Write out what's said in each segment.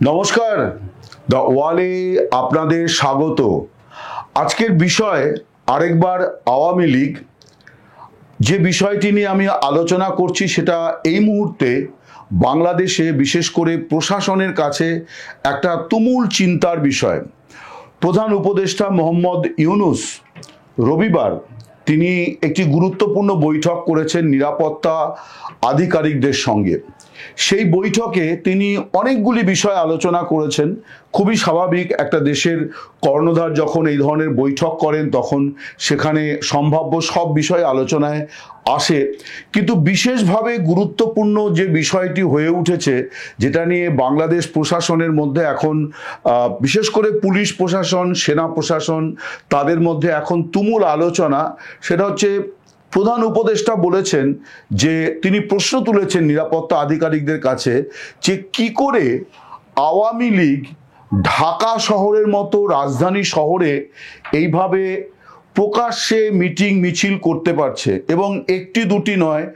নমস্কার, দ্য ওয়ালে আপনাদের স্বাগত। আজকের বিষয় আরেকবার আওয়ামী লীগ। যে বিষয়টি নিয়ে আমি আলোচনা করছি সেটা এই মুহূর্তে বাংলাদেশে বিশেষ করে প্রশাসনের কাছে একটা তুমুল চিন্তার বিষয়। প্রধান উপদেষ্টা মোহাম্মদ ইউনূস রবিবার তিনি একটি গুরুত্বপূর্ণ বৈঠক করেছেন নিরাপত্তা আধিকারিকদের সঙ্গে। সেই বৈঠকে তিনি অনেকগুলি বিষয় আলোচনা করেছেন। খুবই স্বাভাবিক, একটা দেশের কর্ণধার যখন এই ধরনের বৈঠক করেন তখন সেখানে সম্ভাব্য সব বিষয় আলোচনায় আসে। কিন্তু বিশেষভাবে গুরুত্বপূর্ণ যে বিষয়টি হয়ে উঠেছে, যেটা নিয়ে বাংলাদেশ প্রশাসনের মধ্যে এখন বিশেষ করে পুলিশ প্রশাসন, সেনা প্রশাসন, তাদের মধ্যে এখন তুমুল আলোচনা, সেটা হচ্ছে প্রধান উপদেষ্টা বলেছেন যে তিনি প্রশ্ন তুলেছেন নিরাপত্তা আধিকারিকদের কাছে যে কি করে আওয়ামী লীগ ঢাকা শহরের মতো রাজধানী শহরে এইভাবে প্রকাশ্যে মিটিং মিছিল করতে পারছে, এবং একটি দুটি নয়,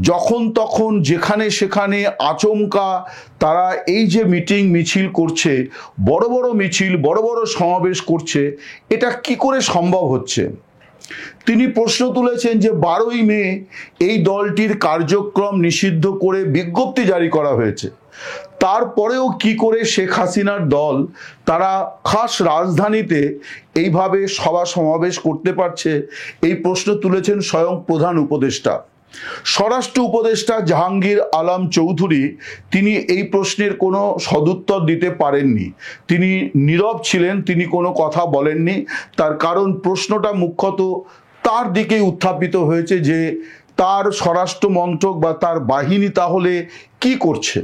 যখন তখন যেখানে সেখানে আচমকা তারা এই যে মিটিং মিছিল করছে, বড় বড় মিছিল, বড় বড় সমাবেশ করছে, এটা কি করে সম্ভব হচ্ছে। তিনি প্রশ্ন তুলেছেন যে 12ই মে এই দলটির কার্যক্রম নিষিদ্ধ করে বিজ্ঞপ্তি জারি করা হয়েছে, তারপরেও কি করে শেখ হাসিনার দল তারা খাস রাজধানীতে এইভাবে সভা সমাবেশ করতে পারছে। এই প্রশ্ন তুলেছেন স্বয়ং প্রধান উপদেষ্টা। স্বরাষ্ট্র উপদেষ্টা জাহাঙ্গীর আলম চৌধুরী তিনি এই প্রশ্নের কোনো সদুত্তর দিতে পারেননি, তিনি নীরব ছিলেন, তিনি কোনো কথা বলেননি। তার কারণ প্রশ্নটা মুখ্যত তার দিকে উত্থাপিত হয়েছে যে তার স্বরাষ্ট্র মন্ত্রক বা তার বাহিনী তাহলে কি করছে।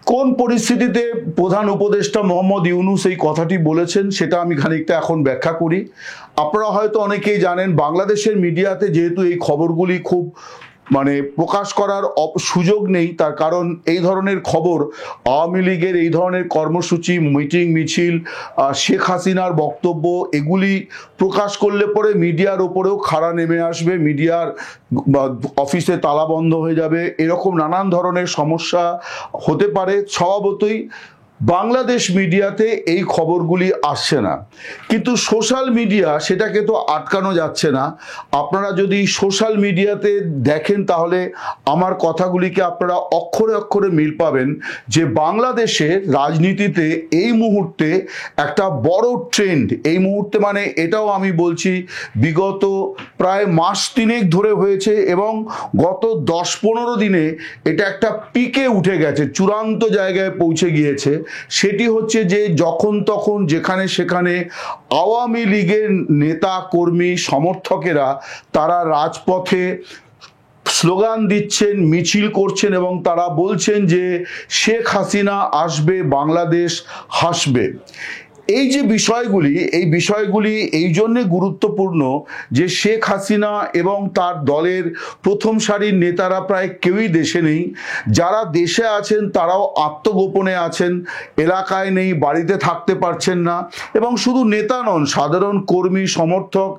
কোন পরিস্থিতিতে প্রধান উপদেষ্টা মোহাম্মদ ইউনূস এই কথাটি বলেছেন সেটা আমি খানিকটা এখন ব্যাখ্যা করি। আপনারা হয়তো অনেকেই জানেন, বাংলাদেশের মিডিয়াতে যেহেতু এই খবরগুলি খুব প্রকাশ করার সুযোগ নেই, তার কারণ এই ধরনের খবর, আওয়ামী লীগের এই ধরনের কর্মসূচি, মিটিং মিছিল, শেখ হাসিনার বক্তব্য, এগুলি প্রকাশ করলে পরে মিডিয়ার ওপরেও খাড়া নেমে আসবে, মিডিয়ার অফিসে তালা বন্ধ হয়ে যাবে, এরকম নানান ধরনের সমস্যা হতে পারে। স্বভাবতই বাংলাদেশ মিডিয়াতে এই খবরগুলি আসছে না, কিন্তু সোশ্যাল মিডিয়া সেটাকে তো আটকানো যাচ্ছে না। আপনারা যদি সোশ্যাল মিডিয়াতে দেখেন তাহলে আমার কথাগুলিকে আপনারা অক্ষরে অক্ষরে মিল পাবেন যে বাংলাদেশের রাজনীতিতে এই মুহূর্তে একটা বড় ট্রেন্ড, এই মুহূর্তে এটাও আমি বলছি বিগত প্রায় মাস তিনেক ধরে হয়েছে, এবং গত 10-15 দিনে এটা একটা পিকে উঠে গেছে, চূড়ান্ত জায়গায় পৌঁছে গিয়েছে। সেটি হচ্ছে যে যখন তখন যেখানে সেখানে আওয়ামী লীগের নেতা কর্মী সমর্থকেরা তারা রাজপথে স্লোগান দিচ্ছেন, মিছিল করছেন, এবং তারা বলছেন যে শেখ হাসিনা আসবে, বাংলাদেশ হাসবে। এই যে বিষয়গুলি, এই বিষয়গুলি এই জন্যে গুরুত্বপূর্ণ যে শেখ হাসিনা এবং তার দলের প্রথম সারির নেতারা প্রায় কেউই দেশে নেই। যারা দেশে আছেন তারাও আত্মগোপনে আছেন, এলাকায় নেই, বাড়িতে থাকতে পারছেন না। এবং শুধু নেতা নন, সাধারণ কর্মী সমর্থক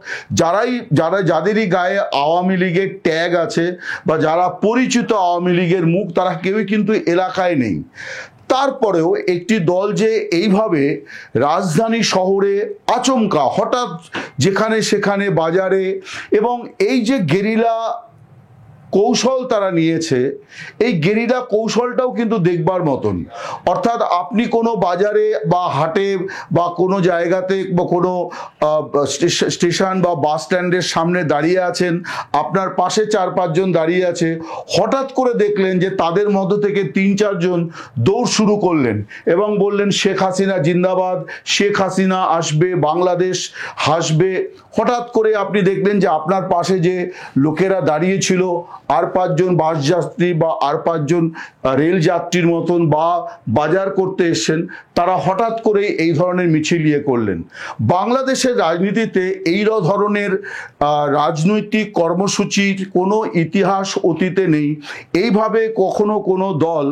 যাদেরই গায়ে আওয়ামী লীগের ট্যাগ আছে বা যারা পরিচিত আওয়ামী লীগের মুখ, তারা কেউই কিন্তু এলাকায় নেই। তারপরেও একটি দল যে এইভাবে রাজধানী শহরে আচমকা হঠাৎ যেখানে সেখানে বাজারে, এবং এই যে গেরিলা কৌশল তারা নিয়েছে, এই গেরিলা কৌশলটাও কিন্তু দেখবার মতন। অর্থাৎ আপনি কোনো বাজারে বা হাটে বা কোনো জায়গাতে বা কোনো স্টেশন বা বাস স্ট্যান্ডের সামনে দাঁড়িয়ে আছেন, আপনার পাশে 4-5 জন দাঁড়িয়ে আছে, হঠাৎ করে দেখলেন যে তাদের মধ্য থেকে 3-4 জন দৌড় শুরু করলেন এবং বললেন শেখ হাসিনা জিন্দাবাদ, শেখ হাসিনা আসবে, বাংলাদেশ হাসবে। হঠাৎ করে আপনি দেখলেন যে আপনার পাশে যে লোকেরা দাঁড়িয়ে ছিল, আর 5 জন বাস যাত্রী বা আর 5 জন রেল যাত্রীর মতন বা বাজার করতে এসছেন, তারা হঠাৎ করে এই ধরনের মিছিল করলেন। বাংলাদেশের রাজনীতিতে এই ধরনের রাজনৈতিক কর্মসূচির কোনো ইতিহাস অতীতে নেই। এইভাবে কখনো কোনো দল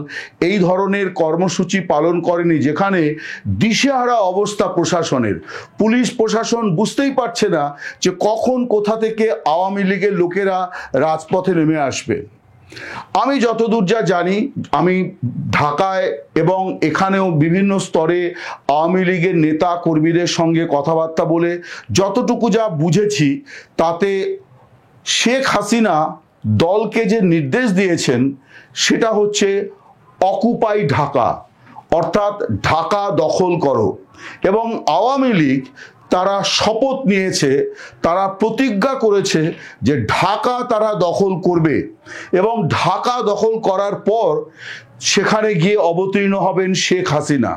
এই ধরনের কর্মসূচি পালন করেনি যেখানে দিশেহারা অবস্থা প্রশাসনের। পুলিশ প্রশাসন বুঝতেই পারছে না যে কখন কোথা থেকে আওয়ামী লীগের লোকেরা রাজপথে নেমে আসবে। আমি যতদূর যা জানি, আমি ঢাকায় এবং এখানেও বিভিন্ন স্তরে আওয়ামী লীগের নেতা কর্মীদের সঙ্গে কথাবার্তা বলে যতটুকু যা বুঝেছি, তাতে শেখ হাসিনা দলকে যে নির্দেশ দিয়েছেন সেটা হচ্ছে অকুপাই ঢাকা, অর্থাৎ ঢাকা দখল করো। এবং আওয়ামী লীগ তারা শপথ নিয়েছে, তারা প্রতিজ্ঞা করেছে যে ঢাকা তারা দখল করবে এবং ঢাকা দখল করার পর সেখানে গিয়ে অবতীর্ণ হবেন শেখ হাসিনা।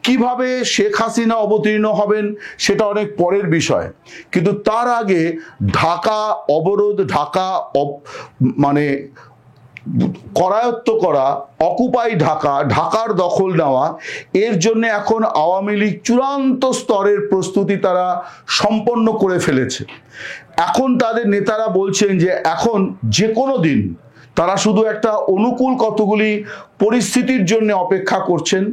কিভাবে শেখ হাসিনা অবতীর্ণ হবেন সেটা অনেক পরের বিষয়, কিন্তু তার আগে ঢাকা অবরোধ, ঢাকা মানে করায়ত্ত করা, অকুপাই ঢাকা, ঢাকার দখল নেওয়া, এর জন্য এখন আওয়ামী লীগ চূড়ান্ত স্তরের প্রস্তুতি তারা সম্পন্ন করে ফেলেছে। এখন তাদের নেতারা বলছেন যে এখন যে কোনো দিন তারা শুধু একটা অনুকূল কতগুলি পরিস্থিতির জন্য অপেক্ষা করছেন,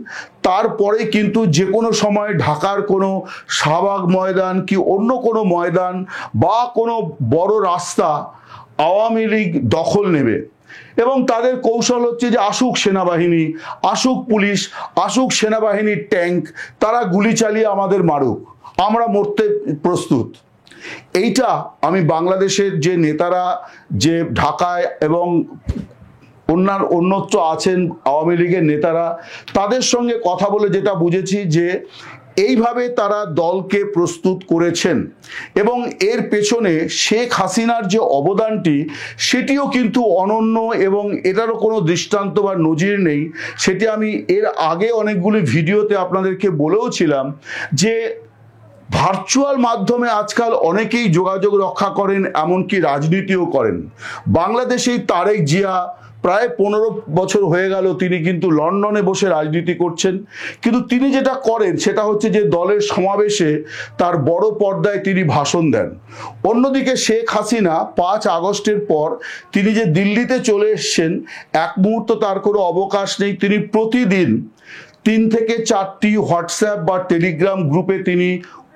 তারপরে কিন্তু যে কোনো সময় ঢাকার কোনো শাহবাগ ময়দান কি অন্য কোনো ময়দান বা কোনো বড় রাস্তা আওয়ামী লীগ দখল নেবে। এবং তাদের কৌশল হচ্ছে যে আসুক সেনাবাহিনী, আসুক পুলিশ, আসুক সেনাবাহিনীর ট্যাঙ্ক, তারা গুলি চালিয়ে আমাদের মারুক, আমরা মরতে প্রস্তুত। এইটা আমি বাংলাদেশের যে নেতারা যে ঢাকায় এবং অন্যত্র আছেন আওয়ামী লীগের নেতারা, তাদের সঙ্গে কথা বলে যেটা বুঝেছি যে এইভাবে তারা দলকে প্রস্তুত করেছেন। এবং এর পেছনে শেখ হাসিনার যে অবদানটি সেটিও কিন্তু অনন্য এবং এটারও কোনো দৃষ্টান্ত বা নজির নেই। সেটি আমি এর আগে অনেকগুলি ভিডিওতে আপনাদেরকে বলেও ছিলাম যে ভার্চুয়াল মাধ্যমে আজকাল অনেকেই যোগাযোগ রক্ষা করেন, এমনকি রাজনীতিও করেন। বাংলাদেশেই তারেক জিয়া প্রায় 15 বছর হয়ে গেল তিনি কিন্তু লন্ডনে বসে রাজনীতি করছেন, কিন্তু তিনি যেটা করেন সেটা হচ্ছে যে দলের সমাবেশে তার বড় পর্দায় তিনি ভাষণ দেন। অন্যদিকে শেখ হাসিনা 5 আগস্টের পর তিনি যে দিল্লিতে চলে এসছেন, এক মুহূর্ত তার কোনো অবকাশ নেই। তিনি প্রতিদিন 3 থেকে 4টি হোয়াটসঅ্যাপ বা টেলিগ্রাম গ্রুপে তিনি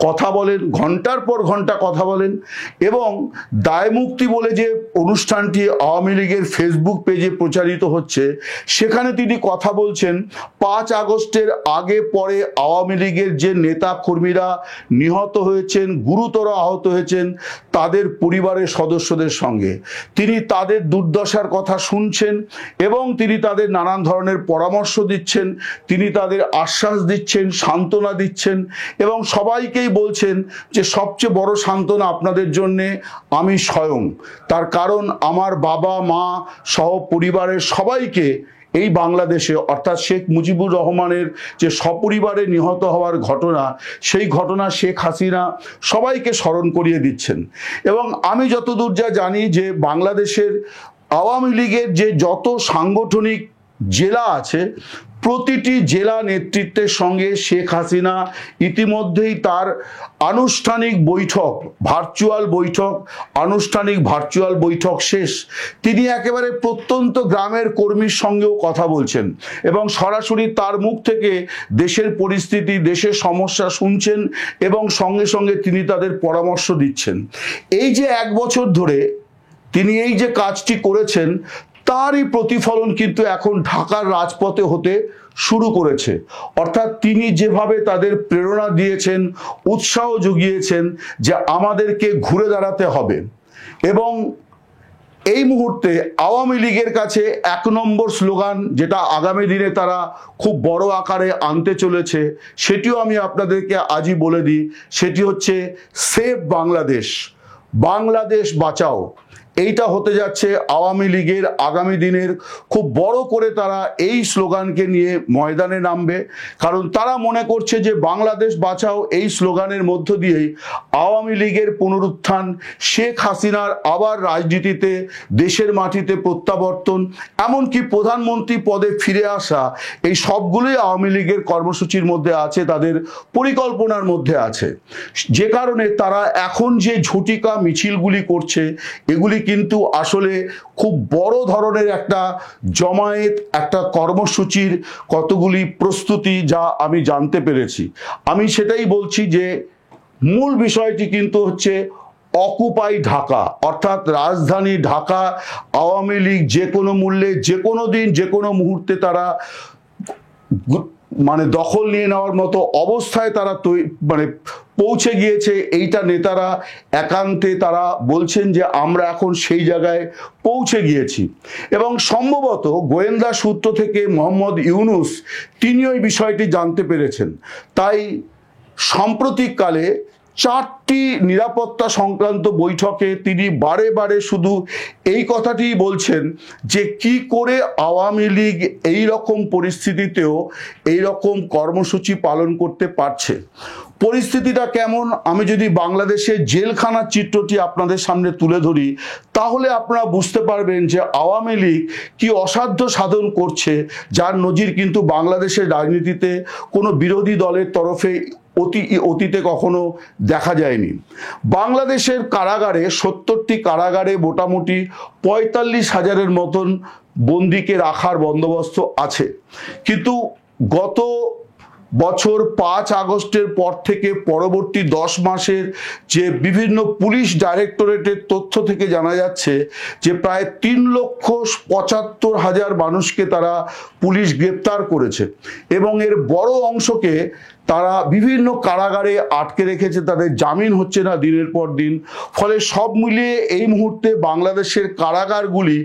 কথা বলেন, ঘন্টার পর ঘন্টা কথা বলেন। এবং দায়মুক্তি বলে যে অনুষ্ঠানটি আওয়ামী লীগের ফেসবুক পেজে প্রচারিত হচ্ছে, সেখানে তিনি কথা বলছেন 5 আগস্টের আগে পরে আওয়ামী লীগের যে নেতা কর্মীরা নিহত হয়েছেন, গুরুতর আহত হয়েছেন, তাদের পরিবারের সদস্যদের সঙ্গে তিনি তাদের দুর্দশার কথা শুনছেন এবং তিনি তাদের নানান ধরনের পরামর্শ দিচ্ছেন, তিনি তাদের আশ্বাস দিচ্ছেন, সান্ত্বনা দিচ্ছেন এবং সবাইকেই বলছেন যে সবচেয়ে বড় সান্ত্বনা আপনাদের জন্য আমি স্বয়ং। তার কারণ আমার বাবা মা সহ পরিবারের সবাইকে এই বাংলাদেশে, অর্থাৎ শেখ মুজিবুর রহমানের যে সপরিবারে নিহত হওয়ার ঘটনা, সেই ঘটনা শেখ হাসিনা সবাইকে স্মরণ করিয়ে দিচ্ছেন। এবং আমি যতদূর যা জানি যে বাংলাদেশের আওয়ামী লীগের যে যত সাংগঠনিক জেলা আছে, প্রতিটি জেলা নেতৃত্বের সঙ্গে শেখ হাসিনা ইতিমধ্যেই তার আনুষ্ঠানিক বৈঠক, ভার্চুয়াল বৈঠক শেষ। তিনি একেবারে প্রত্যন্ত গ্রামের কর্মীর সঙ্গেও কথা বলছেন এবং সরাসরি তার মুখ থেকে দেশের পরিস্থিতি, দেশের সমস্যা শুনছেন এবং সঙ্গে সঙ্গে তিনি তাদের পরামর্শ দিচ্ছেন। এই যে 1 বছর ধরে তিনি এই যে কাজটি করেছেন, তারই প্রতিফলন কিন্তু এখন ঢাকার রাজপথে হতে শুরু করেছে। অর্থাৎ তিনি যেভাবে তাদের প্রেরণা দিয়েছেন, উৎসাহ জুগিয়েছেন যে আমাদেরকে ঘুরে দাঁড়াতে হবে। এবং এই মুহূর্তে আওয়ামী লীগের কাছে 1 নম্বর স্লোগান যেটা আগামী দিনে তারা খুব বড় আকারে আনতে চলেছে, সেটিও আমি আপনাদেরকে আজই বলে দিই। সেটি হচ্ছে সেভ বাংলাদেশ, বাংলাদেশ বাঁচাও। এইটা হতে যাচ্ছে আওয়ামী লীগের আগামী দিনের খুব বড় করে তারা এই স্লোগানকে নিয়ে ময়দানে নামবে। কারণ তারা মনে করছে যে বাংলাদেশ বাঁচাও এই স্লোগানের মধ্য দিয়েই আওয়ামী লীগের পুনরুত্থান, শেখ হাসিনার আবার রাজনীতিতে, দেশের মাটিতে প্রত্যাবর্তন, এমনকি প্রধানমন্ত্রী পদে ফিরে আসা, এই সবগুলোই আওয়ামী লীগের কর্মসূচির মধ্যে আছে, তাদের পরিকল্পনার মধ্যে আছে। যে কারণে তারা এখন যে ঝটিকা মিছিলগুলি করছে, এগুলি কিন্তু আসলে খুব বড় ধরনের একটা জমায়েত, একটা কর্মসূচির কতগুলি প্রস্তুতি, যা আমি জানতে পেরেছি। আমি সেটাই বলছি যে মূল বিষয়টি কিন্তু হচ্ছে অকুপাই ঢাকা, অর্থাৎ রাজধানী ঢাকা আওয়ামী লীগ যে কোনো মূল্যে যে কোনো দিন যে কোনো মুহূর্তে তারা মানে দখল নিয়ে নেওয়ার মতো অবস্থায় তারা মানে পৌঁছে গিয়েছে। এইটা নেতারা একান্তে তারা বলছেন যে আমরা এখন সেই জায়গায় পৌঁছে গিয়েছি। এবং সম্ভবত গোয়েন্দা সূত্র থেকে মোহাম্মদ ইউনূস তিনি ওই বিষয়টি জানতে পেরেছেন। তাই সাম্প্রতিককালে 4টি নিরাপত্তা সংক্রান্ত বৈঠকে তিনি বারে বারে শুধু এই কথাটিই বলছেন যে কি করে আওয়ামী লীগ এই রকম পরিস্থিতিতেও এই রকম কর্মসূচি পালন করতে পারছে। পরিস্থিতিটা কেমন, আমি যদি বাংলাদেশের জেলখানার চিত্রটি আপনাদের সামনে তুলে ধরি তাহলে আপনারা বুঝতে পারবেন যে আওয়ামী লীগ কি অসাধ্য সাধন করছে, যার নজির কিন্তু বাংলাদেশের রাজনীতিতে কোনো বিরোধী দলের তরফে অতীতে কখনো দেখা যায়নি। বাংলাদেশের কারাগারে 70টি কারাগারে মোটামুটি 45,000-এর মতন বন্দীকে রাখার বন্দোবস্ত আছে। কিন্তু গত বছর 5 আগস্টের পর থেকে পরবর্তী 10 মাসের যে বিভিন্ন পুলিশ ডাইরেক্টরেটের তথ্য থেকে জানা যাচ্ছে যে প্রায় 3,75,000 মানুষকে তারা পুলিশ গ্রেপ্তার করেছে এবং এর বড় অংশকে তারা বিভিন্ন কারাগারে আটকে রেখেছে, তাদের জামিন হচ্ছে না দিনের পর দিন। ফলে সব মিলিয়ে এই মুহূর্তে বাংলাদেশের কারাগারগুলি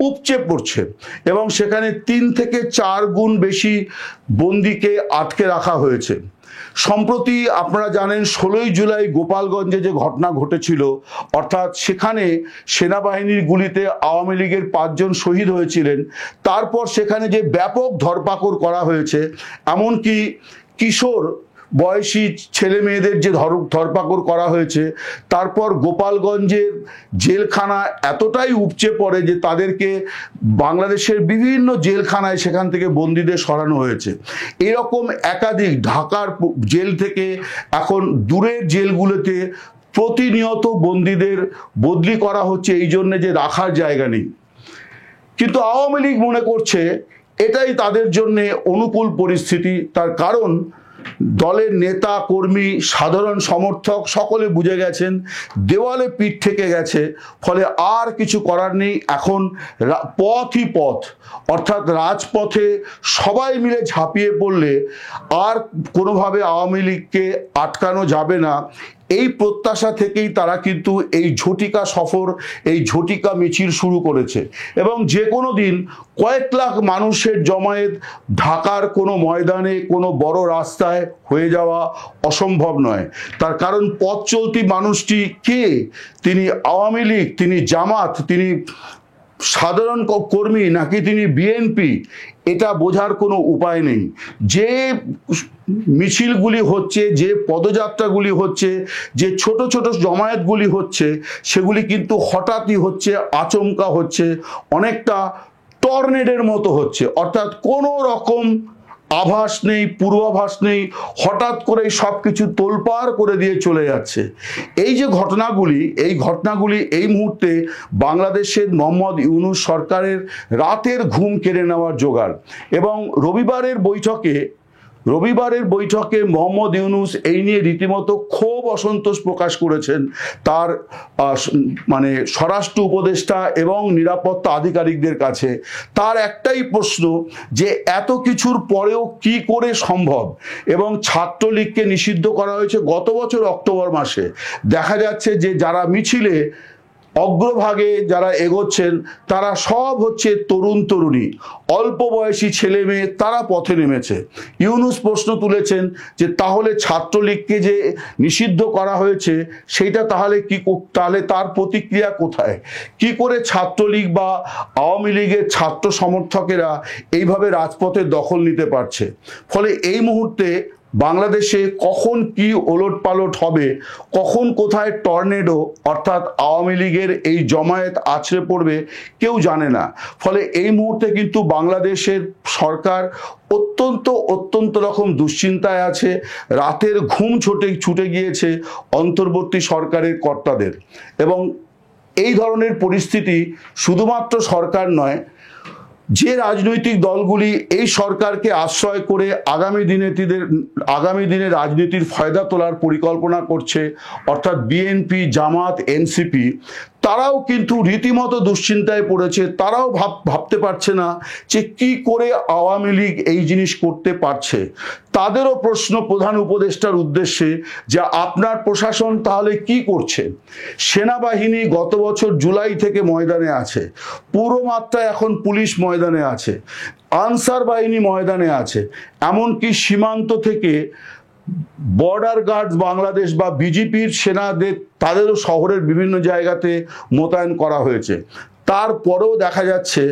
উপচে পড়ছে এবং সেখানে 3 থেকে 4 গুণ বেশি বন্দীকে আটকে রাখা হয়েছে। সম্প্রতি আপনারা জানেন 16ই জুলাই গোপালগঞ্জে যে ঘটনা ঘটেছিল, অর্থাৎ সেখানে সেনাবাহিনীর গুলিতে আওয়ামী লীগের 5 জন শহীদ হয়েছিলেন। তারপর সেখানে যে ব্যাপক ধরপাকড় করা হয়েছে, এমনকি কিশোর বয়সী ছেলে মেয়েদের যে ধরপাকড় করা হয়েছে, তারপর গোপালগঞ্জের জেলখানা এতটাই উপচে পড়ে যে তাদেরকে বাংলাদেশের বিভিন্ন জেলখানায় সেখান থেকে বন্দীদের সরানো হয়েছে। এরকম একাধিক ঢাকার জেল থেকে এখন দূরের জেলগুলোতে প্রতিনিয়ত বন্দীদের বদলি করা হচ্ছে এই জন্যে যে রাখার জায়গা নেই। কিন্তু আওয়ামী লীগ মনে করছে এটাই তাদের জন্য অনুকূল পরিস্থিতি। তার কারণ দলের নেতা কর্মী সাধারণ সমর্থক সকলে বুঝে গেছেন দেওয়ালে পিঠ থেকে গেছে, ফলে আর কিছু করার নেই। এখন পথই পথ, অর্থাৎ রাজপথে সবাই মিলে ঝাঁপিয়ে পড়লে আর কোনোভাবে আওয়ামী লীগকে আটকানো যাবে না। এই প্রত্যাশা থেকেই তারা কিন্তু এই ঝটিকা সফর, এই ঝটিকা মিছিল শুরু করেছে এবং যে কোনো দিন কয়েক লাখ মানুষের জমায়েত ঢাকার কোনো ময়দানে কোনো বড় রাস্তায় হয়ে যাওয়া অসম্ভব নয়। তার কারণ পথ চলতি মানুষটি কে, তিনি আওয়ামী লীগ, তিনি জামাত, তিনি সাধারণ কর্মী নাকি তিনি বিএনপি, এটা বোঝার কোনো উপায় নেই। যে মিছিলগুলি হচ্ছে, যে পদযাত্রাগুলি হচ্ছে, যে ছোট ছোট জমায়েতগুলি হচ্ছে, সেগুলি কিন্তু হঠাৎই হচ্ছে, আচমকা হচ্ছে, অনেকটা টর্নেডোর মতো হচ্ছে। অর্থাৎ কোনো রকম আভাস নেই, পূর্বাভাস নেই, হঠাৎ করে সব কিছু তোলপাড় করে দিয়ে চলে যাচ্ছে। এই যে ঘটনাগুলি, এই ঘটনাগুলি এই মুহূর্তে বাংলাদেশের মোহাম্মদ ইউনূস সরকারের রাতের ঘুম কেড়ে নেওয়ার জোগাড়। এবং রবিবারের বৈঠকে মোহাম্মদ ইউনূস এই নিয়ে রীতিমতো ক্ষোভ অসন্তোষ প্রকাশ করেছেন তার মানে স্বরাষ্ট্র উপদেষ্টা এবং নিরাপত্তা আধিকারিকদের কাছে। তার একটাই প্রশ্ন যে এত কিছুর পরেও কি করে সম্ভব, এবং ছাত্রলীগকে নিষিদ্ধ করা হয়েছে গত বছর অক্টোবর মাসে। দেখা যাচ্ছে যে যারা মিছিলে অগ্রভাগে যারা এগোচ্ছেন তারা সব হচ্ছে তরুণ তরুণী, অল্প বয়সী ছেলে মেয়ে, তারা পথে নেমেছে। ইউনূস প্রশ্ন তুলেছেন যে তাহলে ছাত্রলীগকে যে নিষিদ্ধ করা হয়েছে সেইটা তাহলে তাহলে তার প্রতিক্রিয়া কোথায়? কি করে ছাত্রলীগ বা আওয়ামী লীগের ছাত্র সমর্থকেরা এইভাবে রাজপথের দখল নিতে পারছে? ফলে এই মুহূর্তে বাংলাদেশে কখন কি ওলটপালট হবে, কখন কোথায় টর্নেডো অর্থাৎ আওয়ামী লীগের এই জমায়েত আছড়ে পড়বে কেউ জানে না। ফলে এই মুহূর্তে কিন্তু বাংলাদেশের সরকার অত্যন্ত রকম দুশ্চিন্তায় আছে। রাতের ঘুম ছুটে গিয়েছে অন্তর্বর্তী সরকারের কর্তাদের। এবং এই ধরনের পরিস্থিতি শুধুমাত্র সরকার নয়, যে রাজনৈতিক দলগুলি এই সরকারকে আশ্রয় করে আগামী দিনে রাজনীতির ফায়দা তোলার পরিকল্পনা করছে, অর্থাৎ বিএনপি, জামাত, এনসিপি, তারাও কিন্তু রীতিমতো দুশ্চিন্তায় পড়েছে। তারাও ভাবতে পারছে না যে কি করে আওয়ামী লীগ এই জিনিস করতে পারছে। তাদেরও প্রশ্ন প্রধান উপদেষ্টার উদ্দেশ্যে যে আপনার প্রশাসন তাহলে কি করছে? সেনাবাহিনী গত বছর জুলাই থেকে ময়দানে আছে, পুরো মাত্রায় এখন পুলিশ ময়দানে আছে, আনসার বাহিনী ময়দানে আছে, এমনকি সীমান্ত থেকে বর্ডার গার্ডস বাংলাদেশ বা বিজেপির সেনাদের তাদেরও শহরের বিভিন্ন জায়গাতে মোতায়েন করা হয়েছে। তারপরেও দেখা যাচ্ছে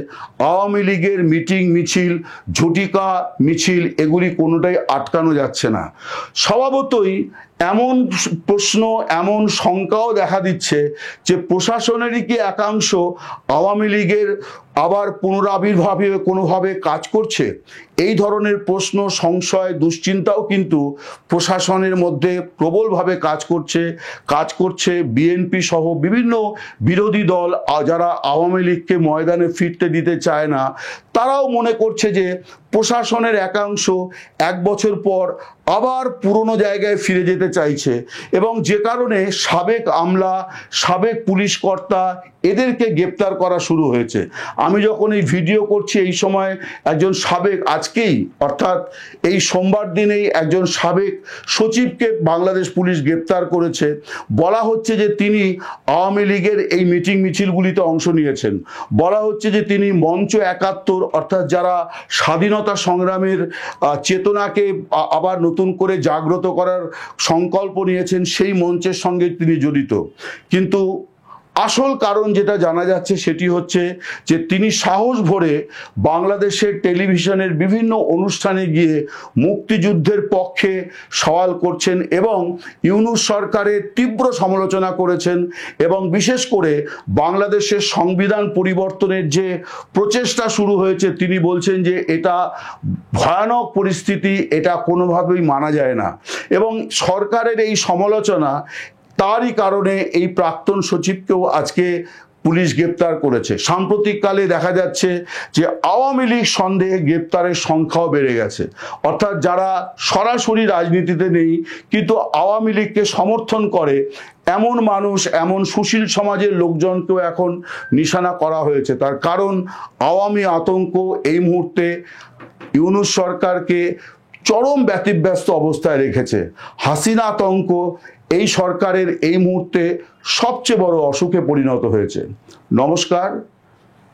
আওয়ামী লীগের মিটিং মিছিল, ঝটিকা মিছিল, এগুলি কোনোটাই আটকানো যাচ্ছে না। স্বভাবতই এমন প্রশ্ন, এমন শঙ্কাও দেখা দিচ্ছে যে প্রশাসনেরই কি একাংশ আওয়ামী লীগের আবার পুনরাবির্ভাবে কোনোভাবে কাজ করছে? এই ধরনের প্রশ্ন, সংশয়, দুশ্চিন্তাও কিন্তু প্রশাসনের মধ্যে প্রবলভাবে কাজ করছে বিএনপি সহ বিভিন্ন বিরোধী দল যারা আওয়ামী লীগকে ময়দানে ফিরতে দিতে চায় না। তারাও মনে করছে যে প্রশাসনের একাংশ এক বছর পর আবার পুরনো জায়গায় ফিরে যেতে চাইছে, এবং যে কারণে সাবেক আমলা, সাবেক পুলিশ কর্তা এদেরকে গ্রেপ্তার করা শুরু হয়েছে। আমি যখন এই ভিডিও করছি এই সময় একজন সাবেক, আজকেই অর্থাৎ এই সোমবার দিনেই একজন সাবেক সচিবকে বাংলাদেশ পুলিশ গ্রেপ্তার করেছে। বলা হচ্ছে যে তিনি আওয়ামী লীগের এই মিটিং মিছিলগুলিতে অংশ নিয়েছেন। বলা হচ্ছে যে তিনি মঞ্চ ৭১, অর্থাৎ যারা স্বাধীনতা সংগ্রামের চেতনাকে আবার নতুন করে জাগ্রত করার সংকল্প নিয়েছেন, সেই মঞ্চের সঙ্গে তিনি জড়িত। কিন্তু আসল কারণ যেটা জানা যাচ্ছে সেটি হচ্ছে যে তিনি সাহস ভরে বাংলাদেশের টেলিভিশনের বিভিন্ন অনুষ্ঠানে গিয়ে মুক্তিযুদ্ধের পক্ষে সওয়াল করছেন এবং ইউনূস সরকারের তীব্র সমালোচনা করেছেন, এবং বিশেষ করে বাংলাদেশের সংবিধান পরিবর্তনের যে প্রচেষ্টা শুরু হয়েছে তিনি বলছেন যে এটা ভয়ানক পরিস্থিতি, এটা কোনোভাবেই মানা যায় না। এবং সরকারের এই সমালোচনা, তারই কারণে এই প্রাক্তন সচিবকেও আজকে পুলিশ গ্রেপ্তার করেছে। সাম্প্রতিককালে দেখা যাচ্ছে যে আওয়ামী লীগ সন্দেহে গ্রেপ্তারের সংখ্যাও বেড়ে গেছে, অর্থাৎ যারা সরাসরি রাজনীতিতে নেই কিন্তু আওয়ামী লীগকে সমর্থন করে এমন মানুষ, এমন সুশীল সমাজের লোকজনকেও এখন নিশানা করা হয়েছে। তার কারণ আওয়ামী আতঙ্ক এই মুহূর্তে ইউনূস সরকারকে চরম ব্যতিব্যস্ত অবস্থায় রেখেছে। হাসিনা আতঙ্ক এই সরকারের এই মুহূর্তে সবচেয়ে বড় অসুখে পরিণত হয়েছে। নমস্কার,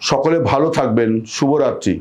সকলে ভালো থাকবেন, শুভরাত্রি।